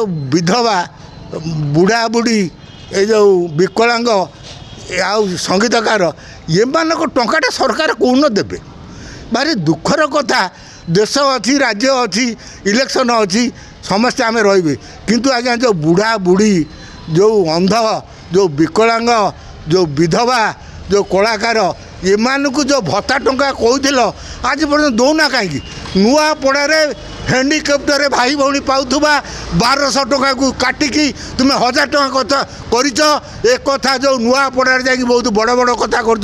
विधवा बुढ़ा बुढ़ी ये जो विकलांग आउ संगीतकार ये टाटा सरकार कौन देवे भारी दुखर कथा देश अच्छी राज्य अच्छी इलेक्शन अच्छी समस्ते आम रे किंतु आज्ञा जो बुढ़ा बुढ़ी जो अंध जो विकलांग जो विधवा जो कलाकार एमानकु जो भत्ता टंका कहूल आज पर्यटन दौना कहीं नुआ पड़े हेंडिकेप्टर भाई भौणी पाउथुबा 1200 टंका को काटिकी तुम्हें 1000 टंका कथा करिच एक कथा जो नुआ पड़े जाकि बहुत बड़ बड़ कथा कर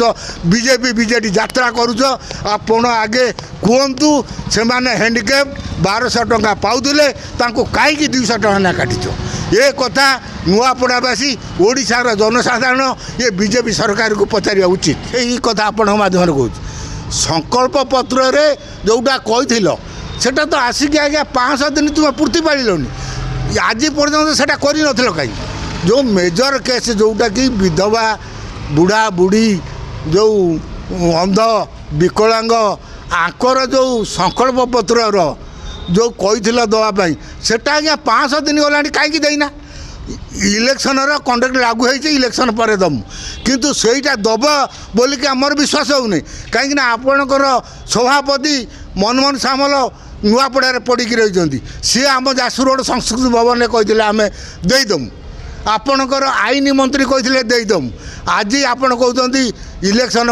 बीजेपी बीजेडी यात्रा करुच आपण आगे कहतु से माने हेंडिकेप 1200 टंका पाउले कहीं 200 टंका ना काटिच ये कथा नुआपड़ावासी ओडिशार जनसाधारण ये बीजेपी सरकार को पचार उचित यही कथा आपण माध्यम कहूँ संकल्प पत्र रे जोटा कही सेटा तो आसिक आज्ञा 500 दिन तुम पूर्ति पारिलनि आज पर्यटन से कर कहीं जो मेजर केस जोटा कि विधवा बुढ़ा बुढ़ी जो अंध विकलांग आंकर जो संकल्प पत्र जो कही दवापाई सेटा आज्ञा 500 दिन गला कहीं देना इलेक्शन कंडक्ट लागू होती इलेक्शन पर दमु किंतु सेटा दब बोलिक आमर विश्वास होनी कहीं आपणकर सभापति मनमोहन सामल नुआपड़ा पड़ी रही सी आम जासुर रोड संस्कृति भवन में कही आम देदमु आपणकर आईन मंत्री कही देदमु आज आपण कहते इलेक्शन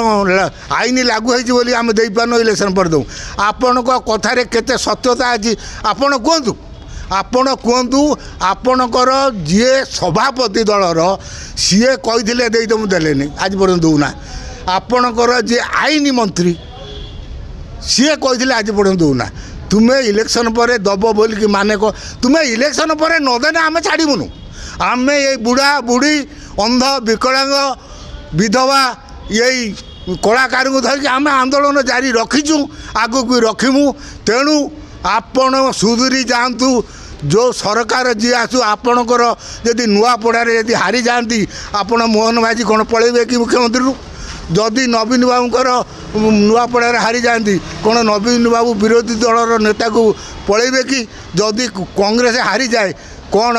आईन लागू होती आम दे पार इलेक्शन पर दमु आपण कथार केते सत्यता आज आपण कहतु आपण कहतु आपणकर जी सभापति दलर सीए कही देदमु देलेनि आज पर्यटन दौना आपणकर जी आईन मंत्री सीए कही आज पर्यटन दौना तुम्हें इलेक्शन पर दब बोलिक माने को तुम्हें इलेक्शन पर नदेना आम छाड़बुनु आम ये बुढ़ा बुढ़ी अंध विकलांग विधवा यही कलाकार को धरिक आम आंदोलन जारी रखीचु आगु भी रखीमु तेणु आपण सुधुरी जातु जो सरकार जी आसु आपणकर यदि नुआपड़ारे यदि हारी जाती आपण मोहन माझी कौन पलैबे कि मुख्यमंत्री जदि नवीन बाबूर नुआपड़ारे हारी जाती कौन नवीन बाबू विरोधी दलर नेता को पलैबे कि जदि कांग्रेस हारी जाए कौन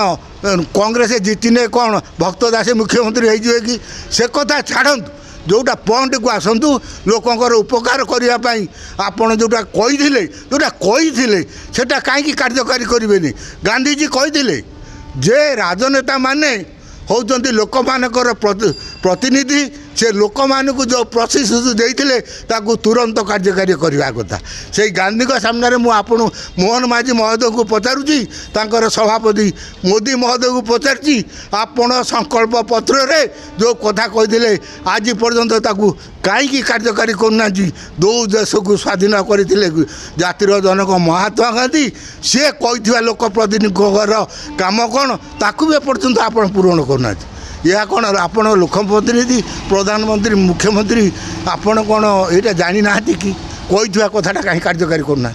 कांग्रेस जीतिने कौन भक्त दास मुख्यमंत्री हो कि से कथा छाड़तु जोटा पॉइंट को आसतु लोकंर उपकार करने आपड़ जोटा कही सेटा कहीं कार्यकारी करेंगे गांधीजी कही जे राजनेता माने होउचंती लोक मानकर प्रतिनिधि से लोक मानक जो प्रतिश्रुति देते ताकू तुरंत कार्यकारी करने कथा से गांधी सामने मुझे आपन मोहन माझी महोदय को पचारुची तांकर सभापति मोदी महोदय को पचारची आपण संकल्प पत्र रे जो कथा कही आज पर्यंत ताकू कहीं कार्यकारी करना दो देश को स्वाधीन करते जातिर जनक महात्मा गांधी सी कही लोक प्रतिनिधि काम कौन ताकू भी पर्यंत आप पूरण करना यह कौन आपण लोकप्रतिनिधि प्रधानमंत्री मुख्यमंत्री आपण कौन यहाँ जानी ना कि कही कथाटा कहीं कार्यकारी करना।